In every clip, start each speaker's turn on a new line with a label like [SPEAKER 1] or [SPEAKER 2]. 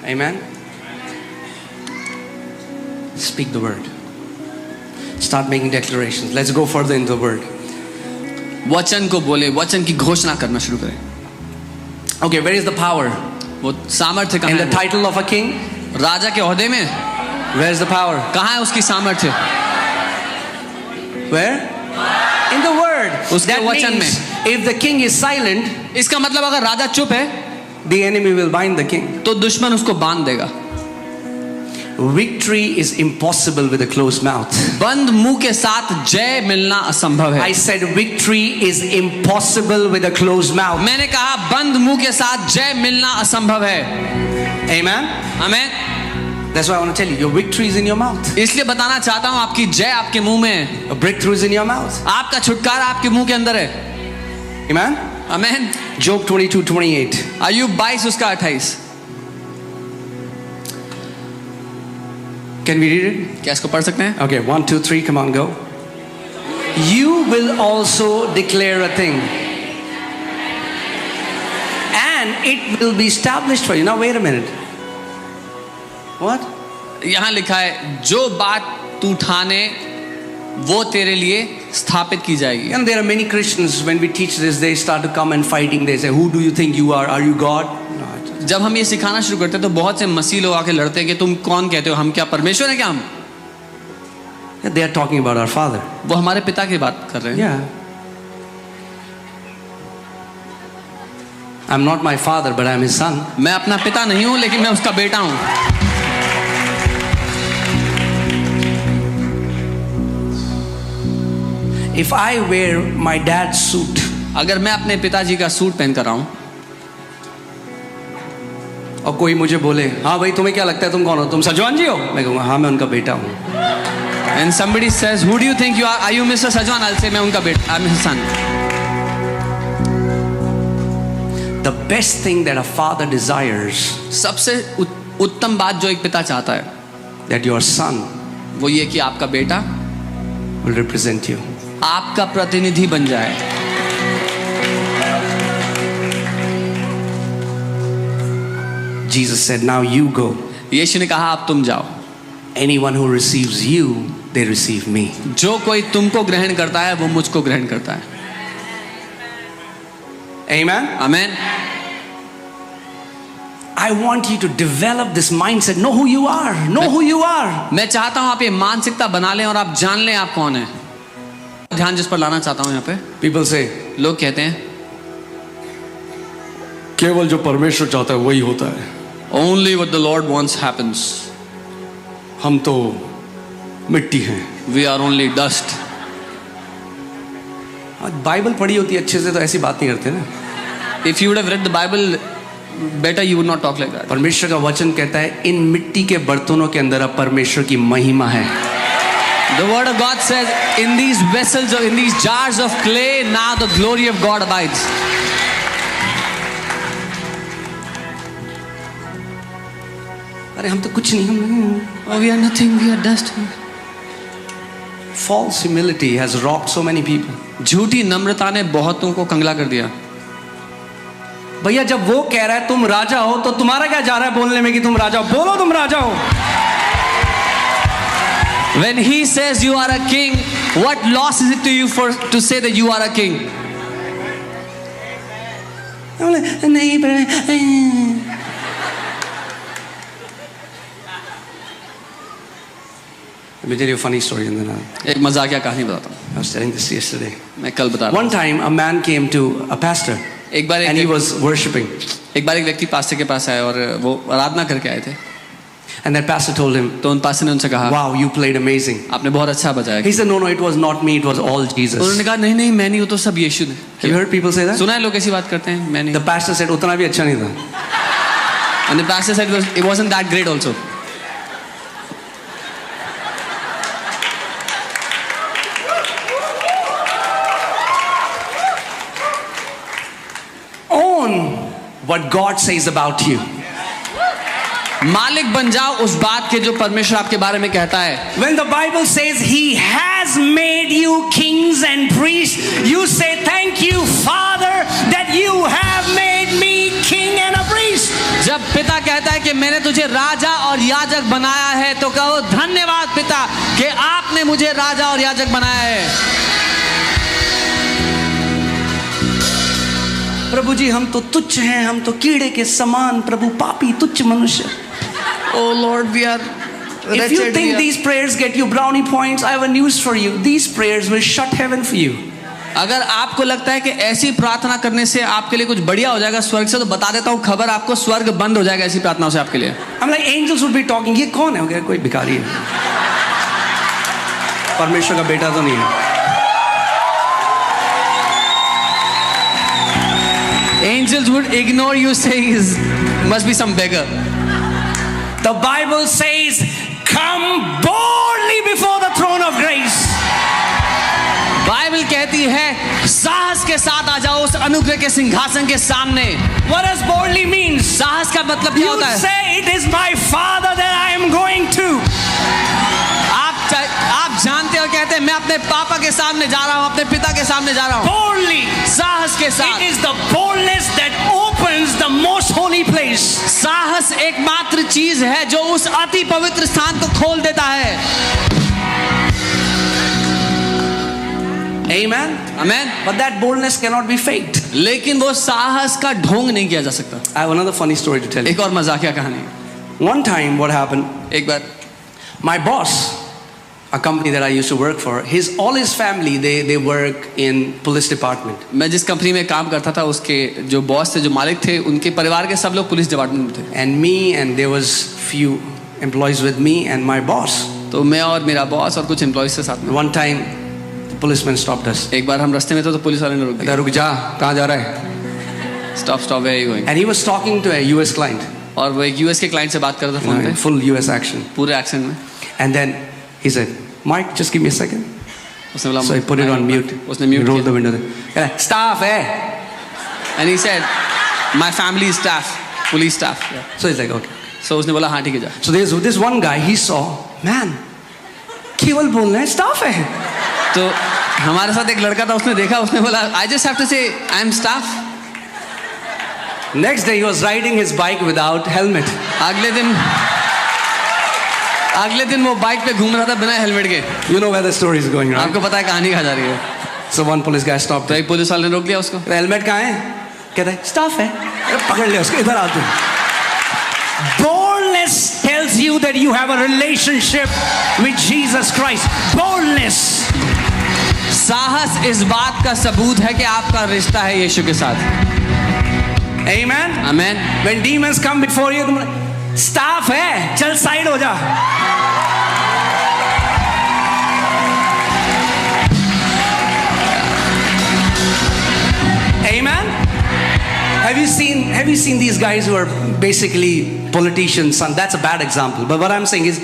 [SPEAKER 1] Amen. Speak the word. Start making declarations. Let's go further into the word.
[SPEAKER 2] वचन को बोले, वचन की घोषणा करना शुरू करें.
[SPEAKER 1] Okay, where is the power?
[SPEAKER 2] वो सामर्थ्य कहाँ
[SPEAKER 1] In the
[SPEAKER 2] है?
[SPEAKER 1] title of a king?
[SPEAKER 2] राजा के ओहदे में.
[SPEAKER 1] Where is the power?
[SPEAKER 2] कहाँ है उसकी सामर्थ्य?
[SPEAKER 1] Where? In the word.
[SPEAKER 2] उसके
[SPEAKER 1] That
[SPEAKER 2] वचन
[SPEAKER 1] means if the king is silent,
[SPEAKER 2] इसका मतलब अगर राजा चुप है,
[SPEAKER 1] the enemy will bind the king.
[SPEAKER 2] तो दुश्मन उसको बांध देगा.
[SPEAKER 1] Victory is impossible with a closed mouth.
[SPEAKER 2] बंद मुंह के साथ जय मिलना असंभव है.
[SPEAKER 1] I said victory is impossible with a closed mouth.
[SPEAKER 2] मैंने कहा बंद मुंह के साथ जय मिलना असंभव है.
[SPEAKER 1] Amen.
[SPEAKER 2] Amen.
[SPEAKER 1] That's why I want to tell you, your victory is in your mouth.
[SPEAKER 2] इसलिए बताना चाहता हूँ आपकी जय आपके मुंह में है.
[SPEAKER 1] A breakthrough is in your mouth.
[SPEAKER 2] आपका छुटकारा आपके मुंह के अंदर है.
[SPEAKER 1] Amen.
[SPEAKER 2] आमेन.
[SPEAKER 1] Job 22:28.
[SPEAKER 2] अय्यूब 22 उसका 28.
[SPEAKER 1] Can we read it?
[SPEAKER 2] क्या इसको पढ़ सकते हैं?
[SPEAKER 1] Okay, 1, 2, 3, come on, go. You will also declare a thing, and it will be established for you. Now wait a minute. What?
[SPEAKER 2] यहाँ लिखा है जो बात तू ठाने वो तेरे लिए स्थापित की जाएगी.
[SPEAKER 1] And there are many Christians, when we teach this, they start to come and fighting. They say, who do you think you are? Are you God? No.
[SPEAKER 2] जब हम ये सिखाना शुरू करते हैं तो बहुत से मसीह लोग आके लड़ते हैं कि तुम कौन कहते हो, हम क्या परमेश्वर है क्या हम?
[SPEAKER 1] They are talking about our Father.
[SPEAKER 2] वो हमारे पिता की बात कर रहे हैं.
[SPEAKER 1] Yeah. I'm not my father, but I'm his son.
[SPEAKER 2] मैं अपना पिता नहीं हूँ लेकिन मैं उसका बेटा हूँ.
[SPEAKER 1] If I wear my dad's suit,
[SPEAKER 2] अगर मैं अपने पिताजी का सूट पहन कर आऊँ
[SPEAKER 1] और कोई मुझे बोले, हाँ भाई तुम्हें क्या लगता है तुम कौन हो? तुम सजवान जी हो? मैं कहूँगा हाँ मैं उनका बेटा हूँ.
[SPEAKER 2] and somebody says who do you think you are you Mr. Sajwan? I'll say मैं उनका बेटा, I'm his son.
[SPEAKER 1] The best thing that a father desires,
[SPEAKER 2] सबसे उत्तम बात जो एक पिता चाहता है
[SPEAKER 1] that your son
[SPEAKER 2] वो ये कि आपका बेटा
[SPEAKER 1] will represent you.
[SPEAKER 2] आपका प्रतिनिधि बन जाए.
[SPEAKER 1] Jesus said, now you go.
[SPEAKER 2] यीशु ने कहा आप तुम जाओ.
[SPEAKER 1] Anyone who receives you, they receive me.
[SPEAKER 2] जो कोई तुमको ग्रहण करता है वो मुझको ग्रहण करता है.
[SPEAKER 1] Amen.
[SPEAKER 2] Amen.
[SPEAKER 1] I want you to develop this mindset. Know who you are. Know who you are.
[SPEAKER 2] मैं चाहता हूँ आप ये मानसिकता बना लें और आप जान लें आप कौन है. ध्यान जिस पर लाना चाहता हूँ यहाँ पे.
[SPEAKER 1] People say,
[SPEAKER 2] लोग कहते हैं
[SPEAKER 1] केवल जो परमेश्वर चाहता है वही होता है.
[SPEAKER 2] only what the Lord wants happens.
[SPEAKER 1] हम तो मिट्टी हैं.
[SPEAKER 2] We are only dust.
[SPEAKER 1] Bible पढ़ी होती है अच्छे से तो ऐसी बात नहीं करते ना.
[SPEAKER 2] If you would have read the Bible better, you would not talk like that.
[SPEAKER 1] परमेश्वर का वचन कहता है इन मिट्टी के बर्तनों के अंदर अब परमेश्वर की महिमा है.
[SPEAKER 2] The word of God says, in these vessels, or in these jars of clay, now the glory of God abides.
[SPEAKER 1] अरे हम तो कुछ नहीं, हम
[SPEAKER 2] Oh, we are nothing, we are dust.
[SPEAKER 1] false humility has robbed so many people.
[SPEAKER 2] झूठी नम्रता ने बहुतों को कंगला कर दिया.
[SPEAKER 1] भैया जब वो कह रहा है तुम राजा हो तो तुम्हारा क्या जा रहा है बोलने में कि तुम राजा हो? बोलो तुम राजा हो.
[SPEAKER 2] When he says you are a king, what loss is it to you to say that you are a king?
[SPEAKER 1] नहीं पर Let me tell you a funny story and then
[SPEAKER 2] एक मजाकिया कहानी बताता हूँ.
[SPEAKER 1] I was telling this yesterday.
[SPEAKER 2] मैं कल बता रहा
[SPEAKER 1] One time a man came to a pastor
[SPEAKER 2] हूँ. एक बार
[SPEAKER 1] and he was worshiping.
[SPEAKER 2] एक व्यक्ति पास्टर के पास आया और वो आराधना करके आए थे.
[SPEAKER 1] And that pastor told him,
[SPEAKER 2] तो उन पास्टर ने उनसे कहा,
[SPEAKER 1] wow, you played amazing.
[SPEAKER 2] आपने बहुत अच्छा बजाया.
[SPEAKER 1] He said, no, it was not me, it was all Jesus.
[SPEAKER 2] उन्होंने कहा नहीं मैं नहीं हूँ, तो सब यीशु ने.
[SPEAKER 1] You heard people say that?
[SPEAKER 2] सुना है लोग ऐसी बात करते हैं, मैं नहीं.
[SPEAKER 1] The pastor said, उतना भी अच्छा नहीं था.
[SPEAKER 2] And the pastor said it wasn't that great also.
[SPEAKER 1] Own what God says about you.
[SPEAKER 2] मालिक बन जाओ उस बात के जो परमेश्वर आपके बारे में कहता है।
[SPEAKER 1] When the Bible says He has made you kings and priests, you say, "Thank you, Father, that you have made me king and a priest."
[SPEAKER 2] जब पिता कहता है कि मैंने तुझे राजा और याजक बनाया है, तो कहो धन्यवाद पिता कि आपने मुझे राजा और याजक बनाया है।
[SPEAKER 1] प्रभु जी, हम तो तुच्छ हैं, हम तो कीड़े के समान, प्रभु पापी तुच्छ मनुष्य।
[SPEAKER 2] Oh Lord, we are
[SPEAKER 1] If you think these prayers get you brownie points, I have a news for you. These prayers will shut heaven for you.
[SPEAKER 2] अगर आपको लगता है कि ऐसी प्रार्थना करने से आपके लिए कुछ बढ़िया हो जाएगा स्वर्ग से, तो बता देता हूँ खबर, आपको स्वर्ग बंद हो जाएगा ऐसी प्रार्थनाओं से आपके लिए।
[SPEAKER 1] I'm like angels would be talking. ये कौन है? कोई भिखारी है, परमेश्वर का बेटा तो नहीं है।
[SPEAKER 2] Angels would ignore you, saying, "Must be some beggar."
[SPEAKER 1] The Bible says, "Come boldly before the throne of grace."
[SPEAKER 2] Bible कहती है साहस के साथ आ जाओ उस अनुग्रह के सिंहासन के सामने।
[SPEAKER 1] What does boldly mean?
[SPEAKER 2] साहस का मतलब क्या
[SPEAKER 1] You
[SPEAKER 2] होता है?
[SPEAKER 1] say, "It is my Father that I am going to."
[SPEAKER 2] आप जानते हो, कहते हैं मैं अपने पापा के सामने जा रहा हूँ, अपने पिता के सामने जा रहा हूँ।
[SPEAKER 1] Boldly.
[SPEAKER 2] साहस के साथ।
[SPEAKER 1] It is the boldness that opens the most holy place.
[SPEAKER 2] साहस एकमात्र चीज है जो उस अति पवित्र स्थान को खोल देता है।
[SPEAKER 1] Amen.
[SPEAKER 2] Amen.
[SPEAKER 1] But that boldness cannot be faked.
[SPEAKER 2] लेकिन वो साहस का ढोंग नहीं किया जा सकता।
[SPEAKER 1] I have another funny story to tell you.
[SPEAKER 2] एक और मजाकिया कहानी।
[SPEAKER 1] One time, what happened?
[SPEAKER 2] एक बार
[SPEAKER 1] My boss, a company that I used to work for, all his family, they work in police department.
[SPEAKER 2] मैं जिस कंपनी में काम करता था, उसके जो बॉस थे, जो मालिक थे, उनके परिवार के सब लोग पुलिस डिपार्टमेंट में थे।
[SPEAKER 1] And me, and there was few employees with me and my boss.
[SPEAKER 2] तो मैं और मेरा बॉस और कुछ एम्प्लॉइज के साथ में।
[SPEAKER 1] One time, the policeman stopped us.
[SPEAKER 2] एक बार हम रास्ते में थे तो पुलिस वाले ने रोक दिया।
[SPEAKER 1] रुक जा, कहाँ जा रहा है?
[SPEAKER 2] Stop, where are you going?
[SPEAKER 1] And he was talking to a US client.
[SPEAKER 2] और वो एक यूएस के क्लाइंट से बात कर रहा था फोन पे,
[SPEAKER 1] Full US action.
[SPEAKER 2] पूरे एक्शन में।
[SPEAKER 1] And then he said, "Mike, just give me a second."
[SPEAKER 2] उसने बोला,
[SPEAKER 1] So I put it on mute.
[SPEAKER 2] उसने म्यूट
[SPEAKER 1] Rolled the
[SPEAKER 2] किया।
[SPEAKER 1] window. Staff, eh?
[SPEAKER 2] And he said, "My family is staff, police staff."
[SPEAKER 1] So he's like, "Okay."
[SPEAKER 2] So उसने बोला हाँ ठीक है जा।
[SPEAKER 1] So there's this one guy, he saw, man, केवल बोलना है, staff है।
[SPEAKER 2] तो हमारे साथ एक लड़का था, उसने देखा, उसने बोला, "I just have to say I am staff."
[SPEAKER 1] Next day he was riding his bike without helmet.
[SPEAKER 2] अगले दिन वो बाइक पे घूम रहा था बिना हेलमेट के।
[SPEAKER 1] You know where the story is going, right?
[SPEAKER 2] आपको पता है कहानी कहाँ जा रही है।
[SPEAKER 1] So one police guy stopped.
[SPEAKER 2] तो एक पुलिस वाले ने रोक लिया उसको।
[SPEAKER 1] हेलमेट कहाँ है? कहता है staff है। अरे पकड़ लिया उसको, इधर आते। Boldness tells you that you have a relationship with Jesus Christ. Boldness.
[SPEAKER 2] साहस इस बात का सबूत है कि आपका रिश्ता है यीशु के साथ।
[SPEAKER 1] Amen.
[SPEAKER 2] Amen.
[SPEAKER 1] When demons come before you, तुम staff है, चल साइड हो जा। Amen. Have you seen these guys who are basically politicians? And that's a bad example. But what I'm saying is,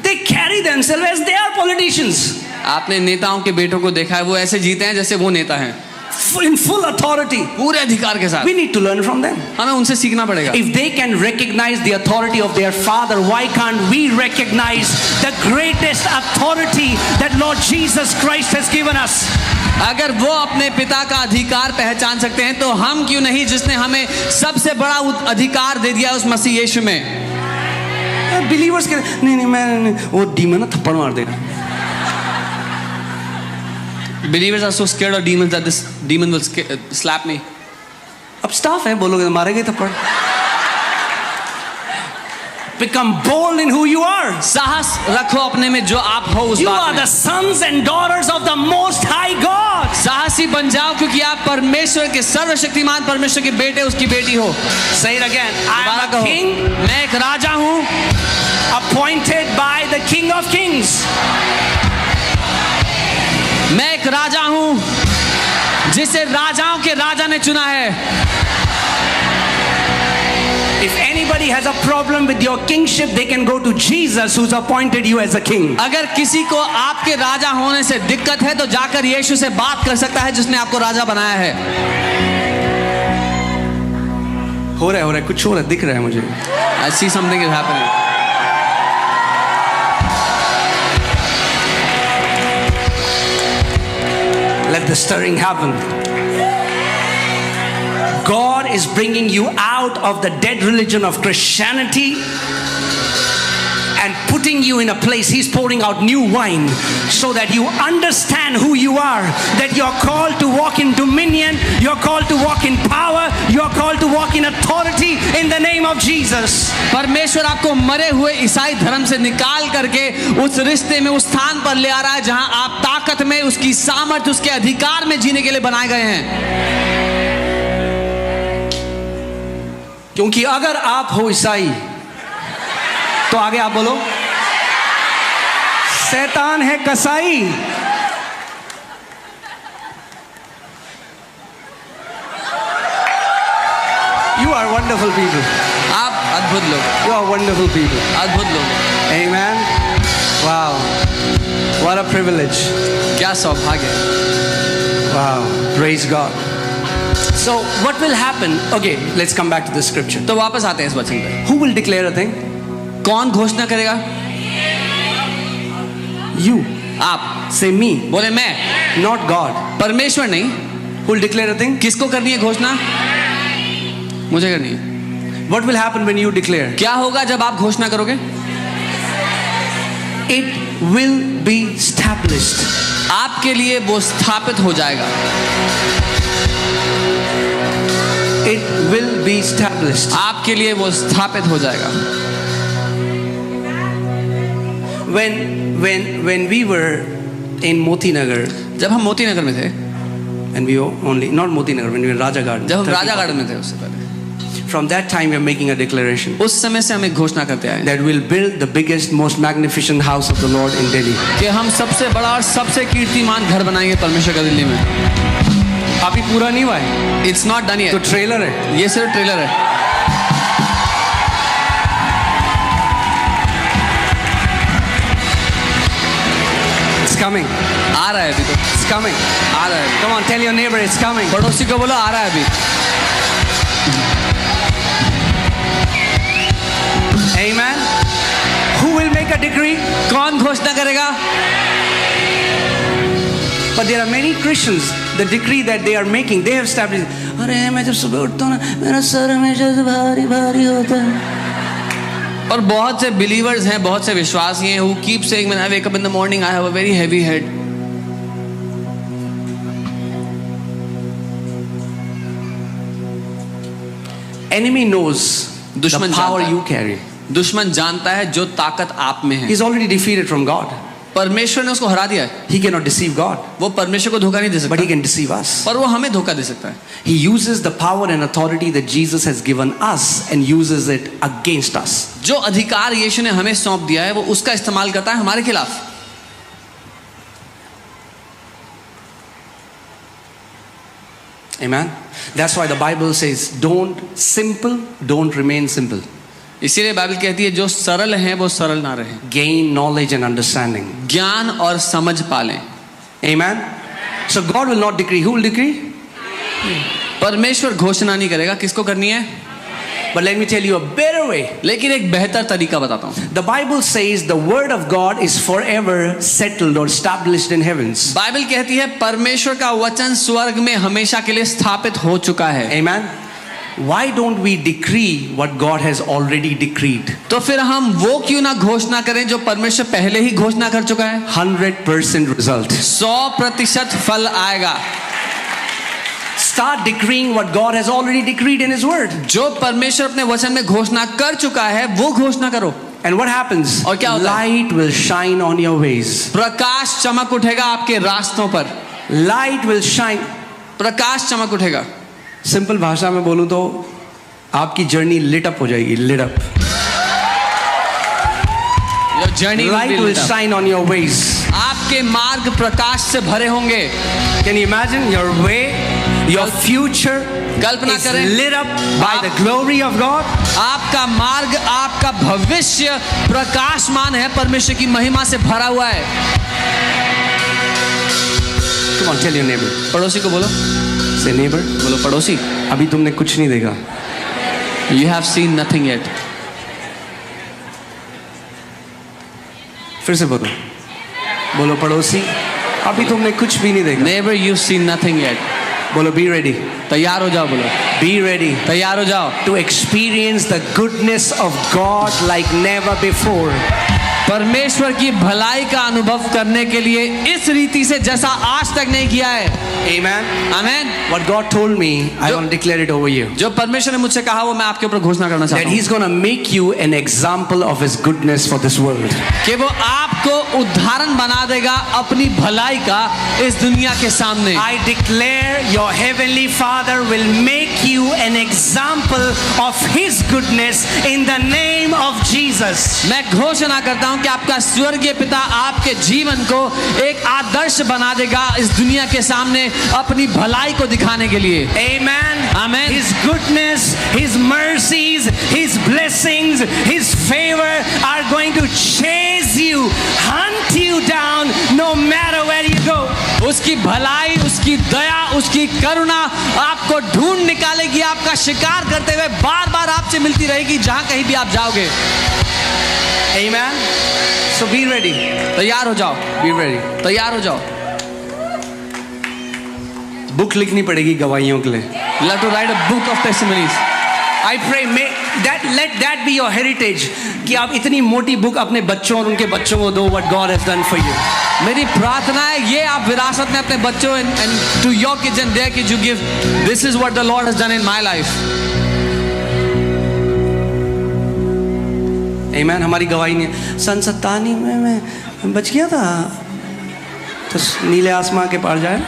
[SPEAKER 1] they carry themselves as they are politicians.
[SPEAKER 2] आपने नेताओं के बेटों को देखा है, वो ऐसे जीते हैं जैसे वो नेता हैं,
[SPEAKER 1] In full authority.
[SPEAKER 2] पूरे अधिकार के साथ।
[SPEAKER 1] We need to learn from them.
[SPEAKER 2] हमें उनसे सीखना पड़ेगा।
[SPEAKER 1] If they can recognize the authority of their Father, why can't we recognize the greatest authority that Lord Jesus Christ has given us?
[SPEAKER 2] अगर वो अपने पिता का अधिकार पहचान सकते हैं, तो हम क्यों नहीं, जिसने हमें सबसे बड़ा अधिकार दे दिया उस मसीह यीशु में।
[SPEAKER 1] Believers के नहीं मैं वो demon ना थप्पड़ मार देगा।
[SPEAKER 2] Believers are so scared of demons that this demon will slap me.
[SPEAKER 1] अब staff है, बोलोगे तो मारेंगे थप्पड़। Become bold in who you are.
[SPEAKER 2] साहस रखो अपने में जो आप हो उस
[SPEAKER 1] You
[SPEAKER 2] बात
[SPEAKER 1] are
[SPEAKER 2] में।
[SPEAKER 1] the sons and daughters of the Most High God.
[SPEAKER 2] साहसी बन जाओ, क्योंकि आप परमेश्वर के सर्वशक्तिमान परमेश्वर के बेटे, उसकी बेटी हो।
[SPEAKER 1] Say it again. I
[SPEAKER 2] दोबारा
[SPEAKER 1] am a
[SPEAKER 2] कहो,
[SPEAKER 1] king,
[SPEAKER 2] मैं एक राजा हूँ,
[SPEAKER 1] appointed by the King of Kings.
[SPEAKER 2] मैं एक राजा हूँ जिसे राजाओं के राजा ने चुना है।
[SPEAKER 1] If anybody has a problem with your kingship, they can go to Jesus, who's appointed you as a king.
[SPEAKER 2] अगर किसी को आपके राजा होने से दिक्कत है, तो जाकर यीशु से बात कर सकता है, जिसने आपको राजा बनाया है।
[SPEAKER 1] हो रहा है कुछ हो रहा है, दिख रहा है मुझे.
[SPEAKER 2] I see something is happening.
[SPEAKER 1] Let the stirring happen. God is bringing you out of the dead religion of Christianity and putting you in a place. He's pouring out new wine so that you understand who you are, that you're called to walk in dominion, you're called to walk in power, you're called to walk in authority in the name of Jesus.
[SPEAKER 2] परमेश्वर आपको मरे हुए ईसाई धर्म से निकाल करके उस रिश्ते में, उस स्थान पर ले आ रहा है जहां आप ताकत में, उसकी सामर्थ्य, उसके अधिकार में जीने के लिए बनाए गए हैं.
[SPEAKER 1] क्योंकि अगर आप हो ईसाई तो आगे आप बोलो, शैतान है कसाई. You are wonderful people.
[SPEAKER 2] आप अद्भुत लोग,
[SPEAKER 1] You are wonderful people.
[SPEAKER 2] अद्भुत लोग.
[SPEAKER 1] Amen. Wow. What a privilege.
[SPEAKER 2] क्या सौभाग्य.
[SPEAKER 1] Wow. Praise God. So what will happen? Okay, let's come back to the scripture.
[SPEAKER 2] तो वापस आते हैं इस वचन पे.
[SPEAKER 1] Who will declare a thing?
[SPEAKER 2] कौन घोषणा करेगा?
[SPEAKER 1] You.
[SPEAKER 2] आप.
[SPEAKER 1] Say me.
[SPEAKER 2] बोले मैं.
[SPEAKER 1] Not God.
[SPEAKER 2] परमेश्वर नहीं.
[SPEAKER 1] Who will declare a thing?
[SPEAKER 2] किसको करनी है घोषणा? मुझे करनी है.
[SPEAKER 1] What will happen when you declare?
[SPEAKER 2] क्या होगा जब आप घोषणा करोगे?
[SPEAKER 1] It will be established.
[SPEAKER 2] आपके लिए वो स्थापित हो जाएगा.
[SPEAKER 1] It will be established.
[SPEAKER 2] आपके लिए वो स्थापित हो जाएगा.
[SPEAKER 1] When we were in Moti Nagar,
[SPEAKER 2] जब हम मोती नगर में थे,
[SPEAKER 1] and we were only not Moti Nagar, when we were in Raja Garden.
[SPEAKER 2] जब हम राजा गार्डन में थे उससे पहले,
[SPEAKER 1] From that time we are making a declaration
[SPEAKER 2] उस समय से हम एक घोषणा करते आए
[SPEAKER 1] that we'll build the biggest, most magnificent house of the Lord in Delhi.
[SPEAKER 2] कि हम सबसे बड़ा और सबसे कीर्तिमान घर बनाएंगे परमेश्वर का दिल्ली में.
[SPEAKER 1] अभी पूरा नहीं हुआ है,
[SPEAKER 2] इट्स नॉट डन
[SPEAKER 1] तो
[SPEAKER 2] येट.
[SPEAKER 1] ट्रेलर है.
[SPEAKER 2] ये सिर्फ ट्रेलर है.
[SPEAKER 1] It's coming.
[SPEAKER 2] आ रहा है अभी. तो
[SPEAKER 1] It's coming.
[SPEAKER 2] आ रहा है.
[SPEAKER 1] Come on, tell your neighbor it's coming.
[SPEAKER 2] पड़ोसी को बोलो आ रहा है अभी.
[SPEAKER 1] Amen. Who will make a decree?
[SPEAKER 2] कौन घोषणा करेगा?
[SPEAKER 1] But there are many Christians, the decree that they are making, they have established. अरे मैं जब सुबह उठता हूँ ना, मेरा सर हमेशा से भारी भारी होता है.
[SPEAKER 2] और बहुत से बिलीवर्स हैं, बहुत से विश्वासी हैं, who keep saying when I wake up in the morning I have a very heavy head.
[SPEAKER 1] Enemy knows the
[SPEAKER 2] दुश्मन
[SPEAKER 1] power
[SPEAKER 2] जानता है.
[SPEAKER 1] you carry.
[SPEAKER 2] दुश्मन जानता है जो ताकत आप में है.
[SPEAKER 1] He's already defeated from God.
[SPEAKER 2] परमेश्वर ने उसको हरा दिया है.
[SPEAKER 1] He cannot deceive God,
[SPEAKER 2] वो परमेश्वर को धोखा नहीं दे
[SPEAKER 1] but he
[SPEAKER 2] सकता,
[SPEAKER 1] can deceive us.
[SPEAKER 2] पर वो हमें धोखा दे सकता है.
[SPEAKER 1] He uses the power and authority that Jesus has given us and uses it against us.
[SPEAKER 2] जो अधिकार यीशु ने हमें सौंप दिया है वो उसका इस्तेमाल करता है हमारे खिलाफ.
[SPEAKER 1] Amen. That's why the Bible says, don't remain simple.
[SPEAKER 2] इसीलिए बाइबल कहती है जो सरल हैं वो सरल ना रहें.
[SPEAKER 1] Gain knowledge and understanding.
[SPEAKER 2] ज्ञान और समझ पालें.
[SPEAKER 1] Amen. So God will not decree. Who will decree?
[SPEAKER 2] परमेश्वर घोषणा नहीं करेगा. किसको करनी है?
[SPEAKER 1] But let me tell you a better way.
[SPEAKER 2] लेकिन एक बेहतर तरीका बताता हूँ.
[SPEAKER 1] The Bible says the word of God is forever settled or established in heavens.
[SPEAKER 2] Bible कहती है परमेश्वर का वचन स्वर्ग में हमेशा के लिए स्थापित हो चुका है.
[SPEAKER 1] Amen. Why don't we decree what God has already decreed?
[SPEAKER 2] तो फिर हम वो क्यों ना घोषणा करें जो परमेश्वर पहले ही घोषणा कर चुका है.
[SPEAKER 1] 100% result.
[SPEAKER 2] 100% फल आएगा.
[SPEAKER 1] Start decreeing what God has already decreed in His Word.
[SPEAKER 2] जो परमेश्वर अपने वचन में घोषणा कर चुका है वो घोषणा करो.
[SPEAKER 1] And what happens?
[SPEAKER 2] और क्या होता है?
[SPEAKER 1] Light will shine on your ways.
[SPEAKER 2] प्रकाश चमक उठेगा आपके रास्तों पर.
[SPEAKER 1] Light will shine.
[SPEAKER 2] प्रकाश चमक उठेगा.
[SPEAKER 1] सिंपल भाषा में बोलूं तो आपकी जर्नी लिट अप हो जाएगी. Lit up.
[SPEAKER 2] Your journey will be
[SPEAKER 1] Light will
[SPEAKER 2] lit up.
[SPEAKER 1] shine on your ways.
[SPEAKER 2] आपके मार्ग प्रकाश से भरे होंगे.
[SPEAKER 1] Can you imagine your way, your future
[SPEAKER 2] Kalpana
[SPEAKER 1] is
[SPEAKER 2] करें.
[SPEAKER 1] lit up by the glory of God?
[SPEAKER 2] आपका मार्ग, आपका भविष्य प्रकाशमान है, परमेश्वर की महिमा से भरा हुआ है.
[SPEAKER 1] Come on, tell your neighbor.
[SPEAKER 2] पड़ोसी को बोलो.
[SPEAKER 1] Say neighbor.
[SPEAKER 2] बोलो पड़ोसी.
[SPEAKER 1] अभी तुमने कुछ नहीं देखा.
[SPEAKER 2] You have seen nothing yet.
[SPEAKER 1] फिर से बोलो, बोलो पड़ोसी, अभी तुमने कुछ भी नहीं देखा.
[SPEAKER 2] Neighbor, you've seen nothing yet.
[SPEAKER 1] बोलो be ready.
[SPEAKER 2] तैयार हो जाओ, बोलो
[SPEAKER 1] Be ready
[SPEAKER 2] तैयार हो जाओ
[SPEAKER 1] to experience the goodness of God like never before.
[SPEAKER 2] परमेश्वर की भलाई का अनुभव करने के लिए इस रीति से जैसा आज तक नहीं किया है.
[SPEAKER 1] Amen.
[SPEAKER 2] Amen.
[SPEAKER 1] What God told me, I want to declare it over you.
[SPEAKER 2] जो परमेश्वर ने मुझसे कहा वो मैं आपके ऊपर घोषणा करना
[SPEAKER 1] That
[SPEAKER 2] चाहता हूँ
[SPEAKER 1] He's going to make you an example of His goodness for this world.
[SPEAKER 2] कि वो आपको उदाहरण बना देगा अपनी भलाई का इस दुनिया के सामने.
[SPEAKER 1] I declare your heavenly Father will make you an example of His goodness in the name of Jesus.
[SPEAKER 2] मैं घोषणा करता हूं कि आपका स्वर्गीय पिता आपके जीवन को एक आदर्श बना देगा इस दुनिया के सामने अपनी भलाई को दिखाने के लिए.
[SPEAKER 1] Amen.
[SPEAKER 2] Amen.
[SPEAKER 1] His goodness, His mercies, His blessings, His favor are going to chase you, hunt you down no matter where you go.
[SPEAKER 2] उसकी भलाई, उसकी दया, उसकी करुणा आपको ढूंढ निकालेगी, आपका शिकार करते हुए बार बार आपसे मिलती रहेगी जहां कहीं भी आप जाओगे.
[SPEAKER 1] Amen. So be ready.
[SPEAKER 2] तैयार हो जाओ,
[SPEAKER 1] Be ready.
[SPEAKER 2] तैयार हो जाओ.
[SPEAKER 1] बुक लिखनी पड़ेगी गवाहियों के लिए.
[SPEAKER 2] You have to write a book of testimonies.
[SPEAKER 1] I pray may let that be your heritage कि आप इतनी मोटी बुक अपने बच्चों और उनके बच्चों को दो what God has done for you.
[SPEAKER 2] मेरी प्रार्थना है ये आप विरासत में अपने बच्चों and to your kids and their kids you give. This is what the Lord has done in my life.
[SPEAKER 1] Amen. हमारी गवाही नहीं. सन 97 में मैं बच गया था तो नीले आसमां के पार जाए.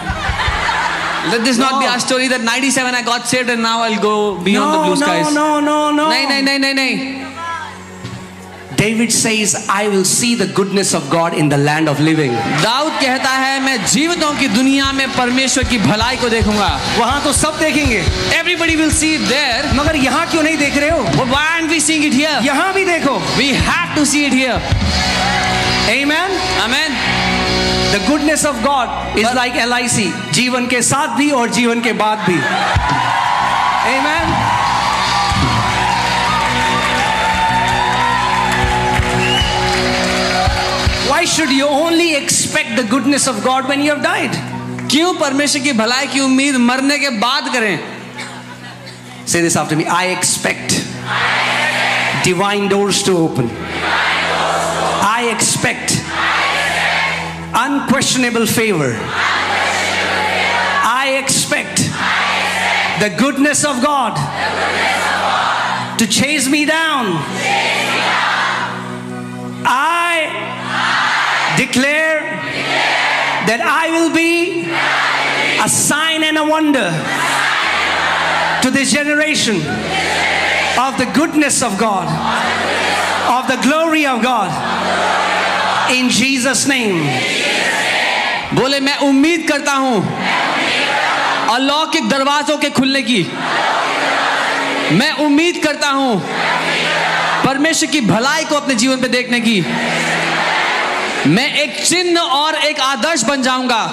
[SPEAKER 2] Let this not be our story that 97 I got saved and now I'll go beyond the blue skies.
[SPEAKER 1] No.
[SPEAKER 2] नहीं.
[SPEAKER 1] David says, I will see the goodness of God in the land of living.
[SPEAKER 2] Dawood कहता है मैं जीवितों की दुनिया में परमेश्वर की भलाई को देखूंगा.
[SPEAKER 1] वहां तो सब देखेंगे.
[SPEAKER 2] Everybody will see it there.
[SPEAKER 1] मगर यहाँ क्यों नहीं देख रहे हो?
[SPEAKER 2] But why aren't we seeing it here?
[SPEAKER 1] यहाँ भी देखो.
[SPEAKER 2] We have to see it here.
[SPEAKER 1] Amen.
[SPEAKER 2] Amen.
[SPEAKER 1] The goodness of God is like LIC. जीवन के साथ भी और जीवन के बाद भी. Amen. Why should you only expect the goodness of God when you have died?
[SPEAKER 2] क्यों परमेश्वर की भलाई की उम्मीद मरने के बाद करें?
[SPEAKER 1] Say this after me. I expect divine doors to open. I expect unquestionable favor. I expect the goodness of God to chase me down. I declare that I will be a sign and a wonder to this generation of the goodness of God, of the glory of God. In Jesus' name.
[SPEAKER 2] बोले मैं उम्मीद करता हूं अलौकिक दरवाजों के खुलने की. मैं उम्मीद करता हूं परमेश्वर की भलाई को अपने जीवन पे देखने की. मैं एक चिन्ह और एक आदर्श बन जाऊंगा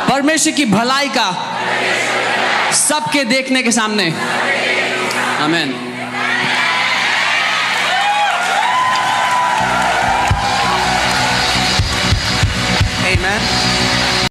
[SPEAKER 2] परमेश्वर की भलाई का सबके देखने के सामने. आमीन.
[SPEAKER 1] Amen.